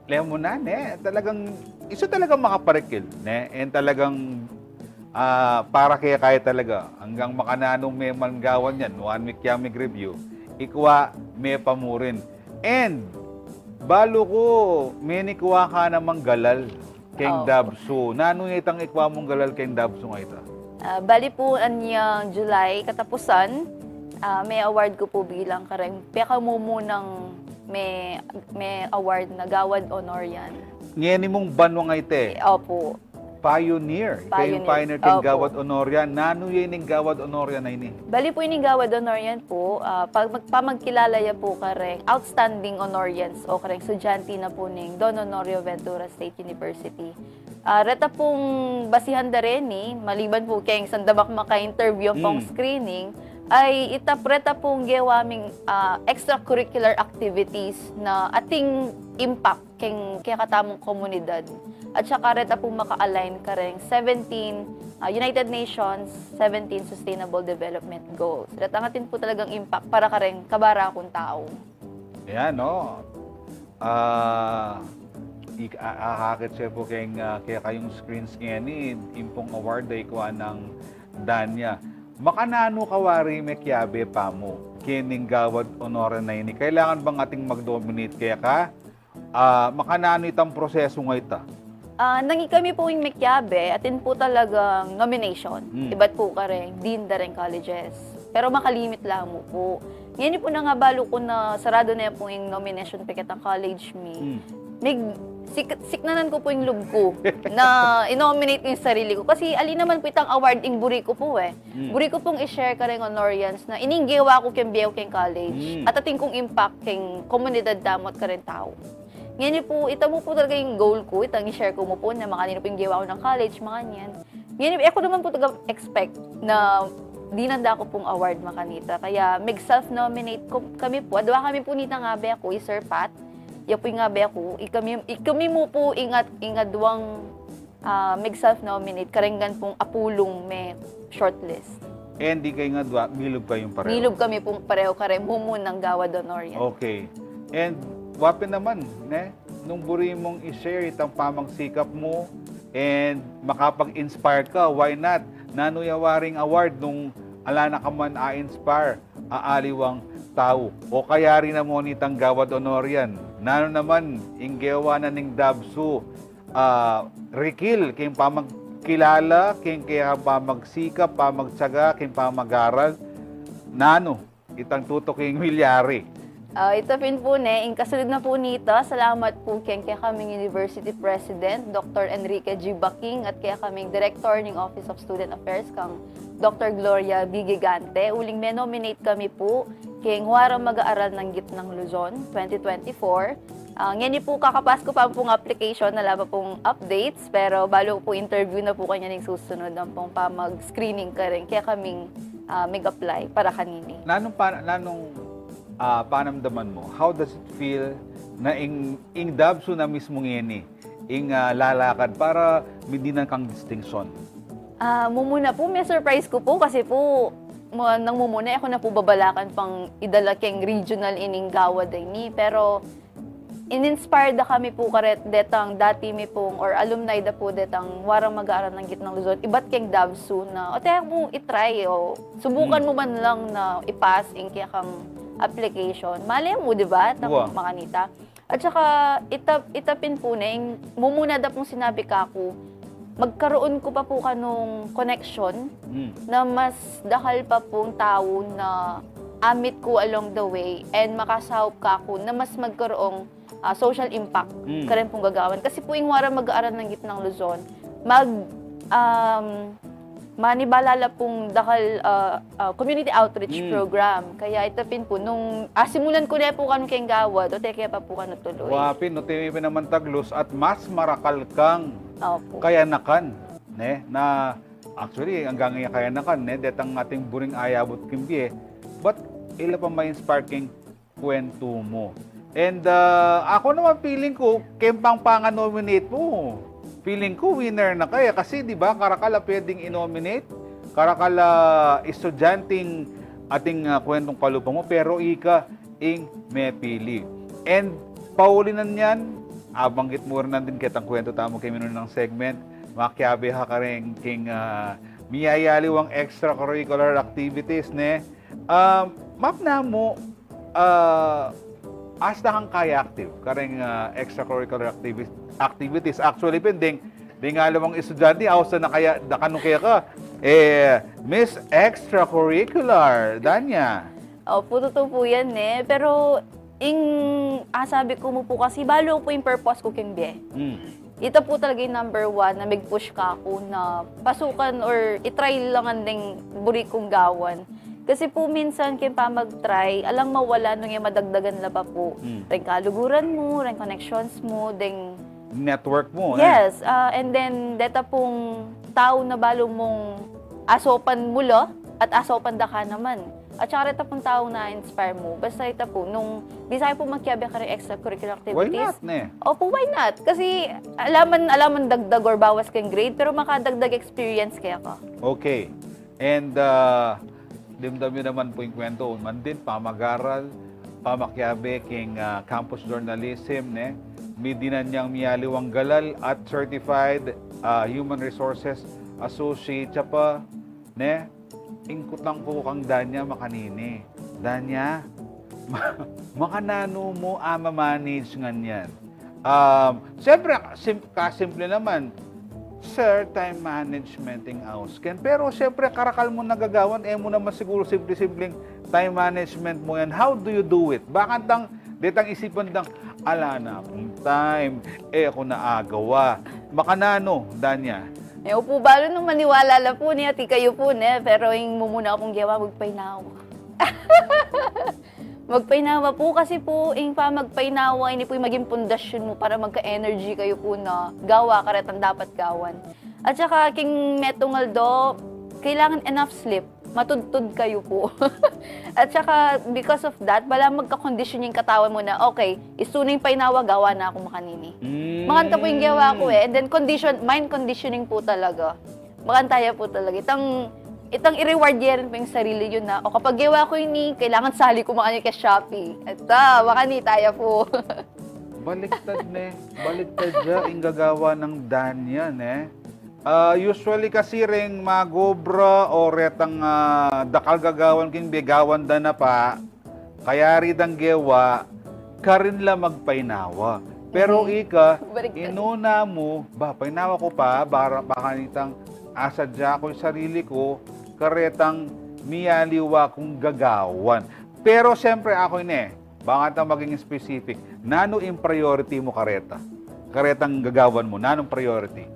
Leo mo na, talagang, iso talagang makaparikil, and talagang, para kaya talaga, hanggang makananong may mangawan yan, 1 week yan may review, ikuha, may pamurin. And, balo ko, may nikuha ka namang galal keng Dabso. Nano itang ikuha mong galal keng Dabso nga ito? Bali po, anyang July, katapusan, may award ko po bilang kareng peka mo munang may award na Gawad Honor yan. Ngayon mong banwa nga ite? Opo. Pioneer. Kayong pioneer keng Gawad Honor yan. Nano yun yung Gawad Honor yan na ini? Bali po yung Gawad Honor yan po, pamagkilala ya po kareng outstanding honorians o kareng estudyante na po ning Don Honorio Ventura State University. Reta pong basihan da rin maliban po kayong sandabak maka-interview pong screening, ay itapreta pong gewaming extracurricular activities na ating impact kaya katamong komunidad. At saka reta pong maka-align kareng 17 United Nations 17 Sustainable Development Goals. Reta ngatin po talagang impact para kareng kabara akong tao. Ayan, akakit siya po kaya kayong screens ngayon impong award ay kuha ng Danya. makanano kawari mekyabe pa mo, kining gawad honore na ini. Kailangan bang ating mag-dominate kaya ka? Makanano itang proseso nga ita? Nangi kami po yung mekyabe, atin po talagang nomination. Iba't po ka rin, din da rin colleges. Pero makalimit lang mo po. Ngayon po na nga balo ko na sarado na po yung nomination picket ng college me. Siknanan ko po yung loob ko na inominate ko yung sarili ko. Kasi alin naman po itang award yung buri ko po eh. Buri ko pong i-share ka rin honorians na ininggewa ko kyung biyaw kyung college. At ating kong impact kyung komunidad damot ka rin tao. Ngayon po, ito mo po talaga yung goal ko. Itang i-share ko mo po na makanino po yung giwa ko ng college, mga yan. Ngayon, ako naman po taga-expect na dinanda ko pong award makanita. Kaya mag-self-nominate kami po. Adwa kami po nita nga ba ako, Sir Pat. Iya po yung nga ba ako. Ikami mo po ingadwang mag-self-nominate. Karinggan pong apulong may shortlist. Hindi kayo nga dwa, milog kayong pareho. Milog kami pong pareho kare mumunang gawa donorian. Okay. And wapin naman, nung buri mong i-share itang pamagsikap mo and makapag-inspire ka, why not? Nanuyawaring award nung ala na ka man a-inspire, aaliwang tao. O kaya rin na mo nitang gawad honorian. Nano naman, inggewa na ning Dabsu, Rikil, kayong pamagkilala, kayong kaya pamagsikap, pamagtsaga, kayong pamagaral. Nano, itang tutok kayong milyari. Ito pin po in kasunod na po nito, salamat po kaya kaming University President, Dr. Enrique G. Baking, at kaya kaming Director ng Office of Student Affairs, kang Dr. Gloria B. Gigante. Uling nominate kami po kaya huwarang mag-aaral ng Gitnang Luzon 2024. Ngayon po kakapasko pa pong application na laba pong updates, pero balo po interview na po kanya ng susunod ng pong pamag-screening ka rin, kaya kaming mag-apply para kanini. Panamdaman mo, how does it feel na ing Dabsu na mismo ngeni, lalakad para midinan kang distinction? Mumuna po, may surprise ko po kasi po, nang mumuna ako na po babalakan pang idalaking regional ining gawad ni. Pero in-inspired na kami po karet detang dati mi pong or alumni da po detang warang mag-aaral ng Gitnang Luzon. Iba't keng Dabsu na, o tayo mo itry o subukan mo man lang na ipass in kaya kang application. Mali mo, di ba? Makanita. At saka, itapin po na, mumuna da pong sinabi ka ako, magkaroon ko pa po kanong connection na mas dahal pa pong tao na amit ko along the way and makasahop ka ako na mas magkaroong social impact ka rin pong gagawan. Kasi po yung wara mag-aaral ng Gitnang Luzon, manibalala pong dahil community outreach program. Kaya itapin po, nung simulan ko na po kami kayong gawad, o kaya pa po kano tuloy. Wapin, no, timi naman taglos at mas marakal kang Opo. kayanakan. Na actually, hanggang ngayon kayanakan, detang ating buring ayabot kimbi but ila pa may inspire king kwento mo. And ako naman feeling ko, kempang panga-nominate mo. Feeling ko winner na kaya kasi 'di ba karakala pwedeng i-nominate, karakala estudyanteng ating kwentong kalupa mo pero ika ing mepili. And paulinan niyan, abanggit mo rin din kitang kwento tamo kay minuno ng segment, makyabe ha ka rin king miyayaliwang extracurricular activities map na mo hasta kang kaya active karing extracurricular activities. Actually, pending alamang estudyante, awsa na kaya, kanong kaya ka, Miss Extracurricular, Danya. Opo, totoo po yan Pero, sabi ko mo po kasi, balo po yung purpose ko kyung biye. Ito po talaga yung number 1 na mag-push ka ako na pasukan or itry lang ang ding buri kong gawan. Kasi po minsan kaya pa mag-try, alang mawala nung yung madagdagan na pa po. Ring kaluguran mo, ring connections mo, ding network mo. Yes, and then deta pong tao na balo mong asopan mulo at asopan da ka naman. At saka ito pong tao na inspire mo. Basta ito po, nung bisaya po magkiyabi ka rin extracurricular activities. Why not, Opo, why not? Kasi alaman dagdag or bawas kang grade, pero makadagdag experience kaya ka. Okay. And dimdami naman po yung kwento. Man din, pamag-aral, pamakyabe, king campus journalism, Midinan niyang miyaliwang galal at certified human resources associate siya pa, ingkutang ko kang Danya makanini. Danya, makanano mo manage nganyan. Siyempre, kasimple naman, Sir, time management in house ken. Pero siyempre, karakal mo nagagawan, mo naman siguro simple-simpleng time management mo yan. How do you do it? Bakit detang isipan dang, ala na akong time, ako naagawa. Makanano, Danya? Po, balo nung maniwala la po niya, ti kayo po ne, pero yung mumuna akong gawa, magpainawa. Magpainawa po kasi po, yung magpainawa, ini po yung maging pundasyon mo para magka-energy kayo po na gawa, karetang dapat gawan. At saka, king metungal do, kailangan enough sleep, matudtud kayo po. At saka, because of that, bala magka-condition yung katawan mo na, okay, isunin painawa, gawa na ako makanini. Makanta po yung gawa ko and then mind conditioning po talaga. Makantaya po talaga. Itang i-reward yan po yung sarili yun na, o kapag gawa ko yun kailangan sali ko makanya kay Shopee. At makani tayo po. Baliktad dyan, yung gagawa ng Danya, ne? Usually kasi ring magobra o retang dakal gagawan king begawan da na pa, kaya ridang gewa, karin la magpainawa. Pero ika, inuna mo, painawa ko pa, baka nitang asadya ko yung sarili ko, karetang miyaliwa kong gagawan. Pero siyempre ako baka maging specific, nano yung priority mo kareta? Karetang gagawan mo, nanong priority?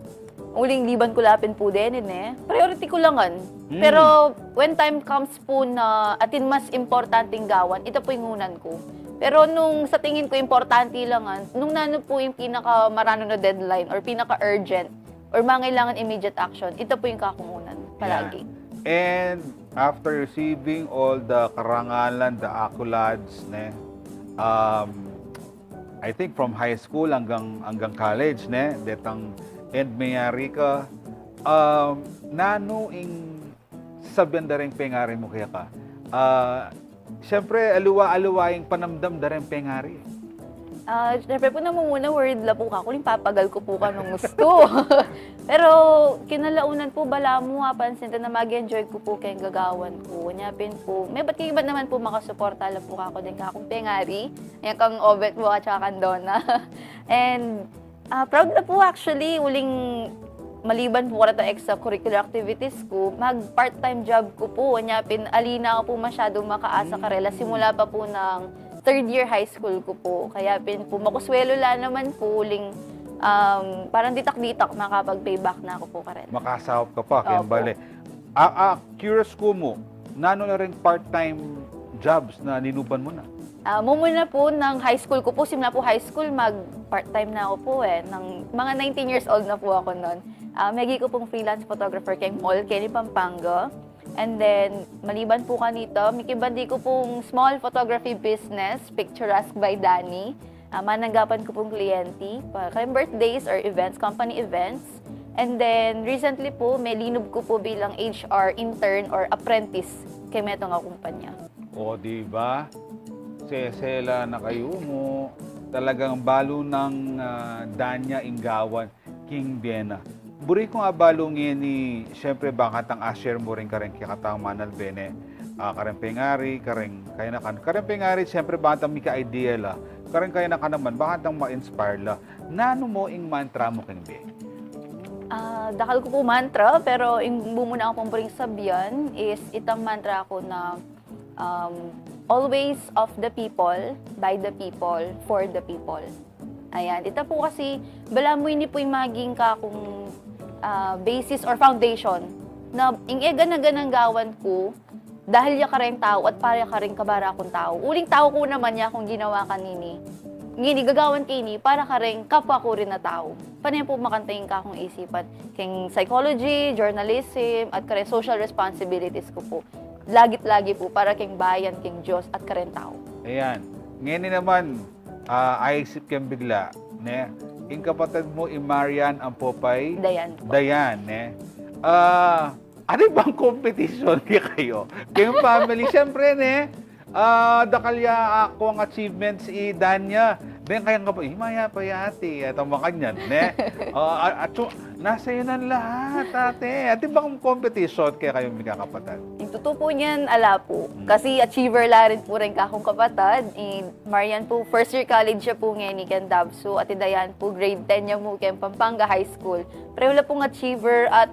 Uling liban ko lapin po din priority ko langan. Pero when time comes po na atin mas importanteng gawan, ito po yung unan ko. Pero nung sa tingin ko importante langan, nung nano po yung pinaka marano na deadline or pinaka urgent or mangailangan immediate action, ito po yung kakungunan palagi. Yeah. And after receiving all the karangalan, the accolades, I think from high school hanggang college, detang and mayari ka, nano ing sabihan da rin pengari mo kaya ka. Siyempre, aluwa-aluwa yung panamdam da rin pengari. Siyempre po namumuna, worried la po ka. Kuling papagal ko po ka nung gusto. Pero kinalaunan po, bala mo pansin na mag-enjoy ko po kayong gagawan ko. Nyapin po, may ba't kayo ba naman po makasuporta la po ako din ka akong pengari. Yan kang obet mo at saka kang dona. And proud na po actually, uling maliban po karata extracurricular activities ko, mag-part-time job ko po. Nyapin, alina ako po masyado makaasa karela. Simula pa po ng third year high school ko po. Kaya po, makuswelo la naman po, uling parang ditak-ditak makapag-payback na ako po karela. Makasahop ka pa, kaya bale. Curious ko mo, nano na rin part-time jobs na ninuban mo na? Mumuna po ng high school ko po, simula po high school, mag-part-time na ako po Ng mga 19 years old na po ako noon. Magi ko pong freelance photographer kay Mall, Kenny Pampanga. And then, maliban po kanito, mikibandi ko pong small photography business, Picturesque by Danny. Mananggapan ko pong kliyente, kayong birthdays or events, company events. And then, recently po, may linob ko po bilang HR intern or apprentice kay metong kumpanya. O, di ba? Sesela na kayo mo. Talagang balo ng Danya Ingawan, King Biena. Buri ko nga balungin ni, siyempre bakit ang share mo rin ka rin kikatang manal bene. Kareng pengari, kareng kaya na kan. Kareng pengari, siyempre bakit ang mika idea la. Kareng kaya na ka naman, bakit ang ma-inspire la. Nano mo ing mantra mo King Biena? Dakal ko po mantra, pero yung bumuna akong bring sabihan is itang mantra ako na always of the people, by the people, for the people. Ayan, ito po kasi, bala mo hindi po yung maging kakong basis or foundation na inga-ganang gawan ko dahil ya ka rin tao at para ka rin kabara akong tao. Uling tao ko naman niya kung ginawa kanini. Ngini, gagawan kini para ka rin kapwa ko rin na tao. Panay po makantayin ka akong isipan. King psychology, journalism, at kare social responsibilities ko po. Lagit-lagi po para king bayan, king Diyos, at karen tao. Ayan. Ngayon naman, aisip kang bigla, yung kapatid mo, Marian ang Popay? Dayan po. Dayan, ano bang competition kayo? Kayong family, siyempre, dakalya ako ang achievements Danya. Then kaya nga po, maya pa yati, at ang makanyan, nasa yun ang lahat, ate. Ate bang competition kaya kayo magkakapatid? Totoo po niyan, ala po. Kasi achiever la rin po rin kakong kapatad. Marian po, first year college siya po ngayon ni Ken Dabso. At Dayan po, grade 10 niya mo Ken Pampanga High School. Pero wala pong achiever at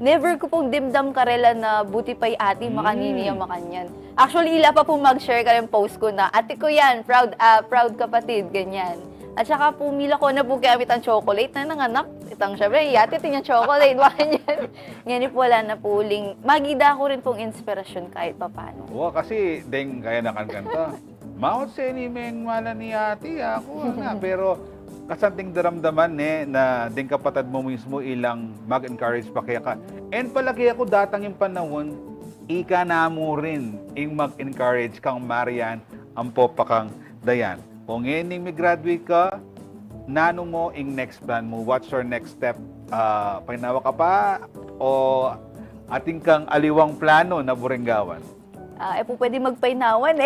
never ko pong dimdam karela na buti pa'y ati makanini ang makanyan. Actually, ila pa po mag-share ka yung post ko na, ate ko yan, proud kapatid, ganyan. At saka po, mila ko na po gamit ang chocolate na nanganak. Itang syempre, ate, ito yung chocolate, makanyan. Ngayon po, wala na po uling. Magida ko rin pong inspirasyon kahit papano. Kasi, deng, kaya nakangkanta. Maot sa inimeng mala ni ate, ako na. Pero, kasanting daramdaman na ding kapatid mo mismo ilang mag-encourage pa kaya ka. And palagi ako datang yung panahon, ika na mo rin yung mag-encourage kang Marian, ang popakang Dayan. Kung ngayon may graduate ka, nano mo yung next plan mo? What's your next step? Pagnawa ka pa? O ating kang aliwang plano na buringgawan? Po pwede magpainawan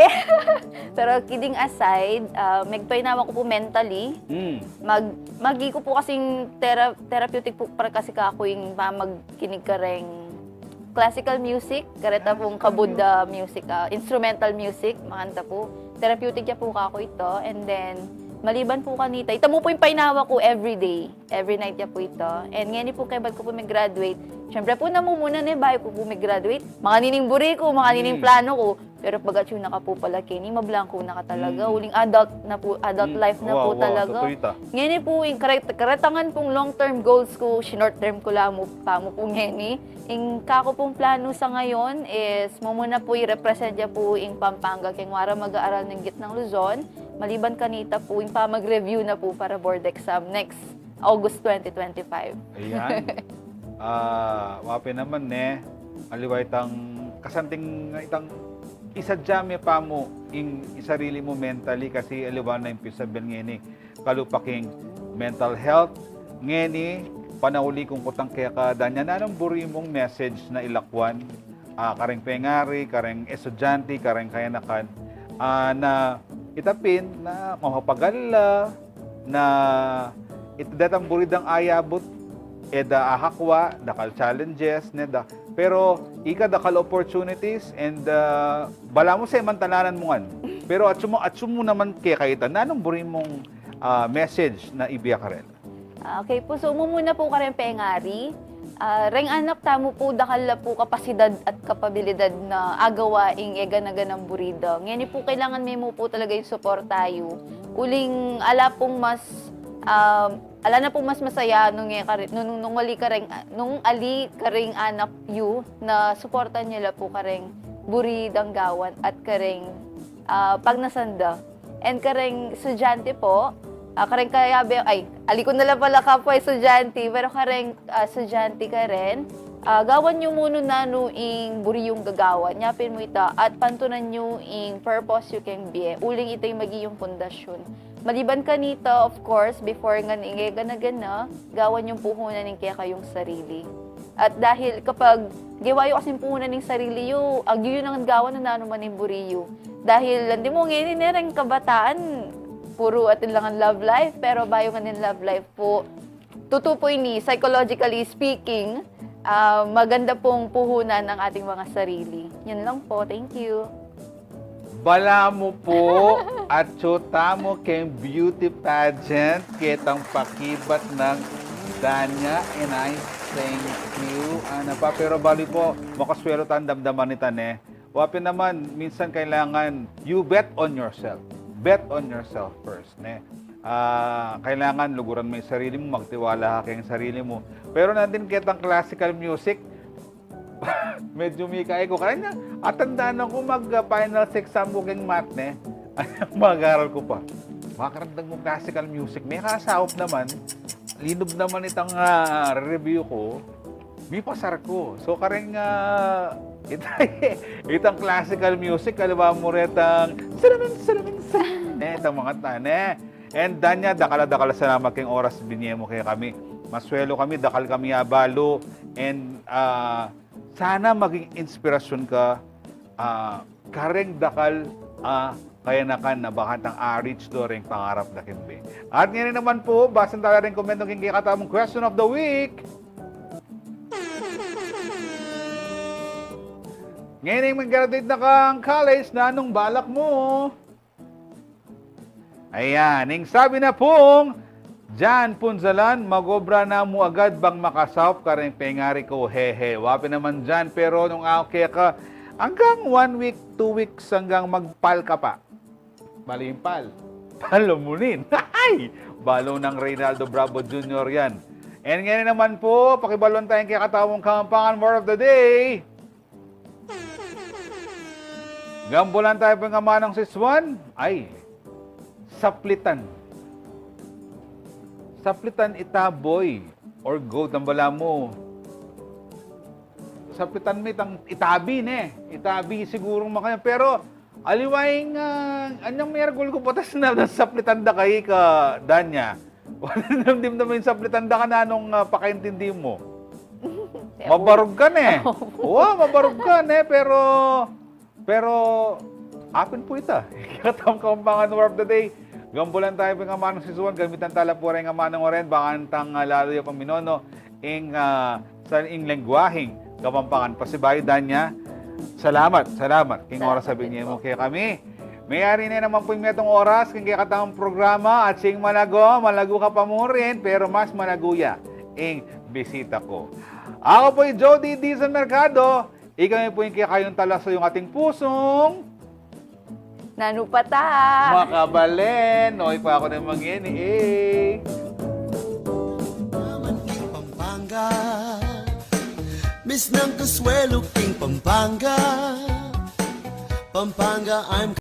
Pero kidding aside, magpainawan ko po mentally. Magi ko po kasing therapeutic po para kasi ka ako yung magkinig ka rin classical music, kareta pong kabuda music, instrumental music, makanta po. Therapeutic niya po ako ito. And then, maliban po kanita, ito mo po yung painawa ko every day. Every night niya po ito. And ngayon po kaya ba't ko po mag-graduate. Siyempre po namumuna bayo ko po mag-graduate. Makanining buri ko, makanining plano ko. Pero pag na ka po pala, Kenny, mablangko na ka talaga. Uling adult life na po talaga. Ngayon po, yung karatangan pong long-term goals ko, short-term ko lang mo po ngayon. Yung kako pong plano sa ngayon is, muna po i-represent niya po yung Pampanga, kaya wara mag-aaral ng gitnang Luzon. Maliban kanita po, yung mag-review na po para board exam next August 2025. Ayan. Wapi naman aliwa itang kasanting itang isadjame pa mo in isarili mo mentally kasi aliwa na yung pisabil ngeni kalupaking mental health ngeni panahuli kung kutang kaya ka danya na anong buri mong message na ilakwan kareng pengari, kareng estudyante, kareng kayanakan na itapin na mapapagala na itidatang buridang ayabot eda ahakwa, dakal challenges, pero ika dakal opportunities and bala mo sa mantalanan mo ngan. Pero atsumo naman kaya kaitan, nanong buri mong message na ibiya ka rin? Okay po, so muna po ka rin pengari. Reng anak tamo po dakal po kapasidad at kapabilidad na agawaing egan-agan ng burida. Ngayon po kailangan mo po talaga yung support tayo. Uling ala pong mas ala na po mas masaya nung ali ka ring anak yu na suportan nila po kareng buridang gawan at kareng pagnasanda. And kareng estudyante po, kareng kayabe, ali ko na lang pala ka po estudyante, pero kareng estudyante ka rin, gawan nyo muna na ing buri yung gagawan, nyapin mo ita, at pantunan nyo ing purpose you can be, uling ito yung magiging pundasyon. Maliban kanita, of course, before nga gana-gana, gawan yung puhunan ng kaya kayong sarili. At dahil kapag giwayo kasing puhunan ng sarili yu, agyo yun ang gawan na nanuman ng buriyo. Dahil, hindi mo ngayon rin kabataan, puro atin lang ang love life, pero bayo nga ng love life po, totoo po ini, psychologically speaking, maganda pong puhunan ng ating mga sarili. Yan lang po, thank you. Bala mo po at chuta mo kay beauty pageant kitang pakibat ng Danya and I thank you. Pero bali po, makaswero tan damdaman ni Tane. Wapi naman, minsan kailangan you bet on yourself. Bet on yourself first. Kailangan luguran mo yung sarili mo, magtiwala ka kayong sarili mo. Pero nandun kitang classical music, medyo mikay ko. Kaya atandaan ako mag-finals exam ko keng math, mag-aral ko pa. Makakaragdag mo classical music. May kasahop naman. Linob naman itang review ko. May pasar ko. So, kareng itang classical music, kaliwa mo retang salamin. Itang mga tane. And Danya, dakala salamat keng oras binye mo kaya kami. Maswelo kami, dakal kami abalo. And sana maging inspirasyon ka, kareng dakal, kaya nakan na bakat ang reach do ring pangarap na kimbe. At ngayon naman po, basan tayo rin komento king katamong question of the week. Ngayon ay mag-graduate na kang college na anong balak mo? Ayan, ang sabi na pong, Jan Punzalan, magobra na mo agad bang makasawp ka rin pengari ko, hehe. Wapi naman dyan, pero nung okay ka, hanggang 1 week, 2 weeks, hanggang magpal ka pa. Bali yung pal. Palamunin. Ay! Balo ng Reynaldo Bravo Jr. yan. And ngayon naman po, pakibalon tayong kikatawang Kapampangan More of the Day. Gambulan tayo pang amanang siswan. Ay, saplitan. Saplitan itaboy or goat ang bala mo. Saplitan mo itang itabi ne. Itabi sigurong makanya. Pero aliwaing anyang mergol ko patas na saplitan da kay ka Danya. Wala namdim naman yung saplitan da ka na nung pakaintindi mo. Mabarog ka ne. Oo, mabarog ka ne. Pero apin po ita. Katawang Kapampangan Word of the Day. Gambulan tayo pang amanang sisuan, gamitan tala po rin amanang oren, bakantang lalo yung paminono, sa lengguahing Kapampangan. Pasibayodan niya, salamat. King oras sabi niya mo kaya kami. Mayari na naman po yung metong oras, kung kaya katang programa, at sing malago ka pa mo rin, pero mas malaguya, bisita ko. Ako po yung Jody Dizon Mercado, ikaw po yung kaya kayong tala sa yung ating pusong, Nanupata! Makabalen! Oy pa ako ng mga Naman King Pampanga, Miss ng Kasuelo King Pampanga, Pampanga I'm